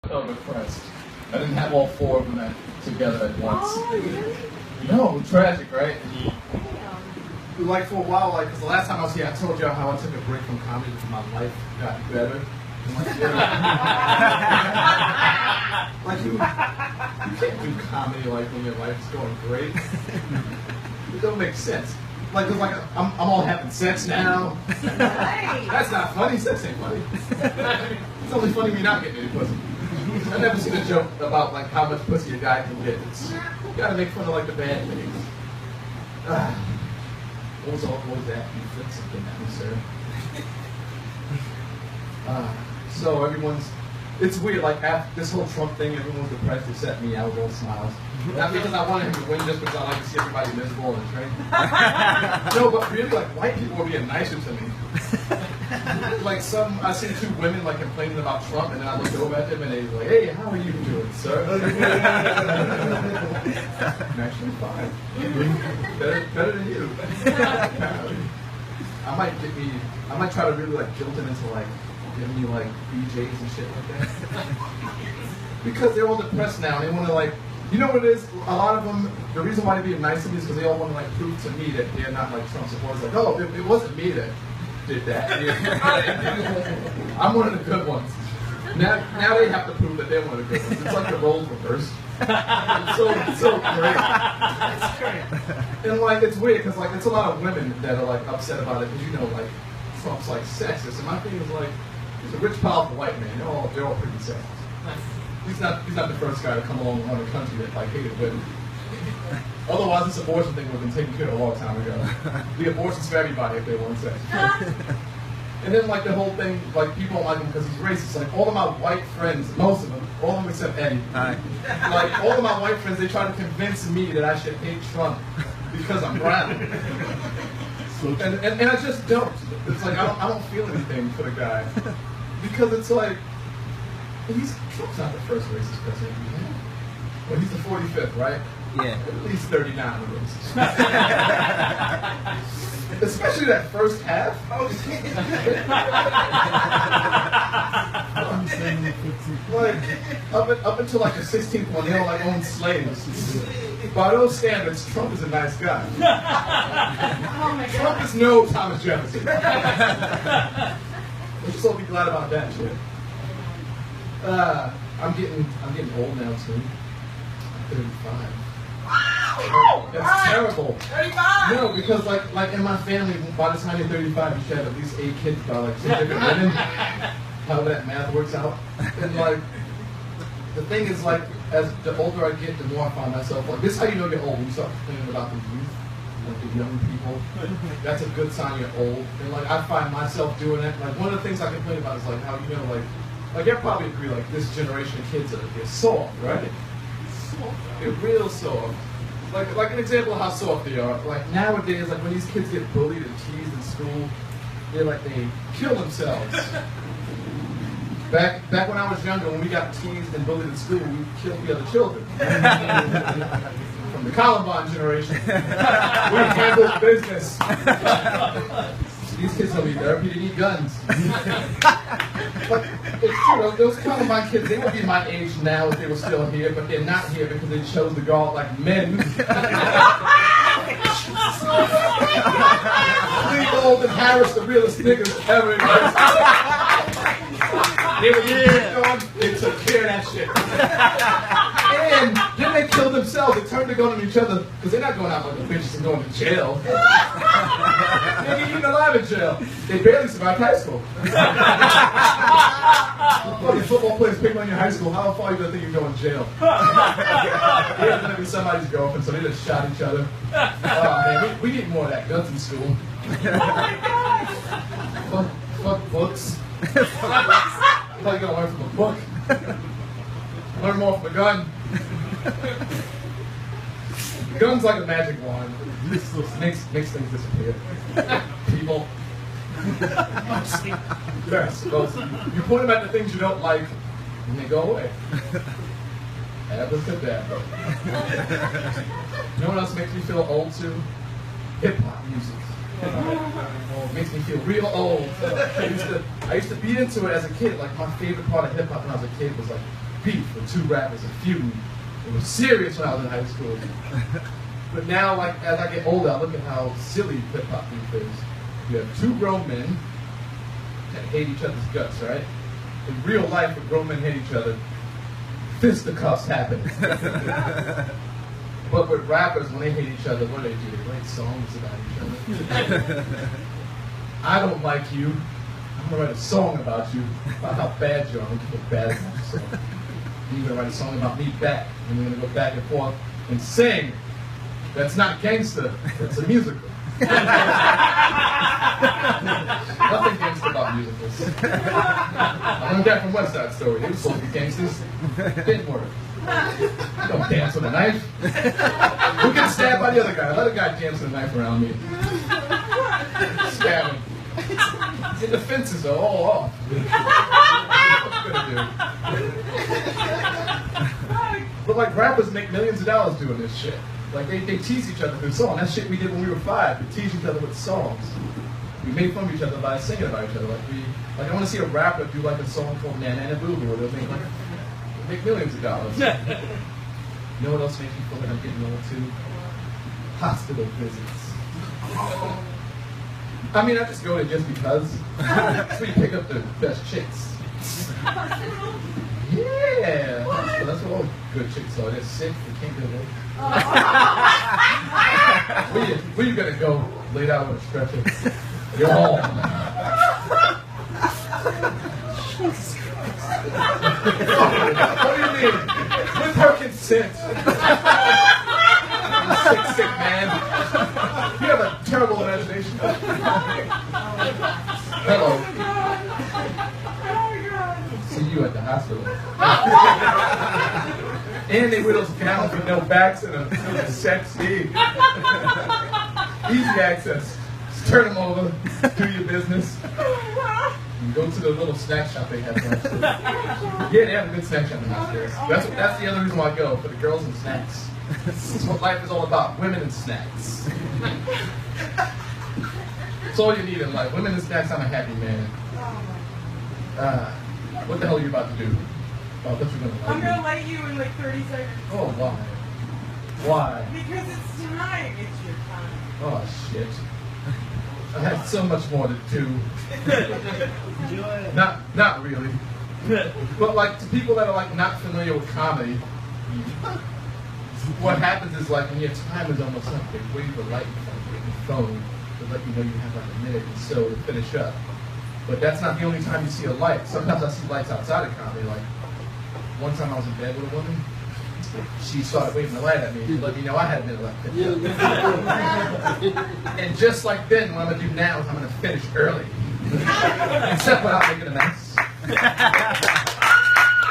So depressed. I didn't have all four of them together at once. Oh, really? No, tragic, right? Damn. Like for a while, like, because the last time I was here, I told y'all how I took a break from comedy because my life got better. Like you can't do comedy like when your life's going great. It don't make sense. Like, cause like I'm all having sex now. Right. That's not funny. Sex ain't funny. It's only funny when you're not getting any pussy. I've never seen a joke about like how much pussy a guy can get. It's, you gotta make fun of like the bad things. What was that? You flipped something at me, sir. So everyone's, it's weird, like after this whole Trump thing, everyone's depressed except me. I was all smiles. Not because I wanted him to win, just because I like to see everybody miserable and train. No, but really, like, white people were being nicer to me. Like I seen two women like complaining about Trump, and then I looked over at them and they were like, "Hey, how are you doing, sir?" I'm actually fine. Better than you. I might try to really like guilt them into like giving you like BJs and shit like that. Because they're all depressed now, and they want to like, you know what it is? A lot of them, the reason why they're being nice to me is because they all want to like prove to me that they're not like Trump supporters. Like, oh, it wasn't me that did that. I'm one of the good ones. Now they have to prove that they're one of the good ones. It's like the roles reversed. It's so great. That's great. And like it's weird because like it's a lot of women that are like upset about it because you know like Trump's like sexist. And my thing is like he's a rich, powerful white man. They're all pretty sexist. He's not the first guy to come along and run a country that like hated women. Otherwise, this abortion thing would have been taken care of a long time ago. The abortion's for everybody if they want sex. And then like the whole thing, like people don't like him because he's racist. Like all of my white friends, most of them, all of them except Eddie. Hi. Like all of my white friends, they try to convince me that I should hate Trump because I'm brown. And I just don't. It's like I don't feel anything for the guy because it's like Trump's not the first racist president we had. Well, he's the 45th, right? Yeah. At least 39 of those. Especially that first half. Like up until like the 16th one, they all like owned slaves. By those standards, Trump is a nice guy. Oh my God. Trump is no Thomas Jefferson. We'll just all be glad about that shit. I'm getting old now too. I'm 35. Wow! That's terrible. 35! No, because like in my family, by the time you're 35, you should have at least 8 kids by like 2 different women. How that math works out. And like, the thing is like, as the older I get, the more I find myself like, this is how you know you're old, when you start complaining about the youth, like the young people. That's a good sign you're old. And like, I find myself doing it. Like, one of the things I complain about is like how, you know, like you probably agree, like this generation of kids they're soft, right? They're real soft. Like an example of how soft they are. Like nowadays, like when these kids get bullied and teased in school, they kill themselves. Back when I was younger, when we got teased and bullied in school, we killed the other children. From the Columbine generation, we handled business. These kids don't need therapy, they need guns. But it's true, those Columbine kids, they would be my age now if they were still here, but they're not here because they chose to go out like men. Cleveland and Harris, the realest niggas ever. They were they took care of that shit. And then they killed themselves. They turned the gun on each other because they're not going out like the bitches and going to jail. They get eaten alive in jail. They barely survived high school. Fucking football players pick on your high school. How far you gonna think you're going to jail? They're gonna be somebody's girlfriend, so they just shot each other. Oh man, we need more of that. Guns in school. Fuck books. I thought you were gonna learn from a book. Learn more from a gun. The gun's like a magic wand. Makes things disappear. People. Yes. Well, you point them at the things you don't like, and they go away. Abracadabra. You know what else makes me feel old too? Hip hop music. It makes me feel real old. I used to be into it as a kid. Like my favorite part of hip hop when I was a kid was like beef with two rappers, a feud. It was serious when I was in high school. But now, like, as I get older, I look at how silly hip-hop beef is. You have two grown men that hate each other's guts, right? In real life, when grown men hate each other, fisticuffs happen. But with rappers, when they hate each other, what do? They write songs about each other. I don't like you. I'm gonna write a song about you, about how bad you are. I'm gonna keep it bad about you. So you're gonna write a song about me back, and we're gonna go back and forth and sing. That's not gangster. It's a musical. Nothing gangster about musicals. I learned that from West Side Story. They were supposed to be gangsters. Didn't work. You don't dance with a knife. Who gets stabbed by the other guy? Let a guy dance with a knife around me. Stab him. And the fences are all off. What's it gonna do? But like rappers make millions of dollars doing this shit. Like they tease each other through songs. That shit we did when we were 5. We tease each other with songs. We made fun of each other by singing about each other. Like I want to see a rapper do like a song called Na Na Na Boo Boo, where they'll make millions of dollars. You know what else makes me feel like I'm getting old too? Hospital visits. I mean, I just go there just because. So you pick up the best chicks. Yeah. That's what all good chicks are. They're sick. They can't get away. Where you gonna go? Laid out on a stretcher. You're home. What do you mean? With her consent. Sick man. You have a terrible imagination. Hello. See you at the hospital. And they wear those gowns with no backs and a sexy. Easy access. Just turn them over, do your business. You go to the little snack shop they have downstairs. Yeah, they have a good snack shop downstairs. That's the other reason why I go, for the girls and snacks. This is what life is all about, women and snacks. That's all you need in life. Women and snacks, I'm a happy man. What the hell are you about to do? Oh, I thought you were going to I'm gonna light you in like 30 seconds. Oh, why? Why? Because it's time. It's your time. Oh, shit. I have so much more to do. Not really. But like to people that are like not familiar with comedy, what happens is like when your time is almost up, they wave the light in front of your phone to let you know you have like a minute or so to finish up. But that's not the only time you see a light. Sometimes I see lights outside of comedy. Like one time I was in bed with a woman. She started waving the light at me to let me know I had a minute left. And just like then, what I'm going to do now is I'm going to finish early. Except without making a mess.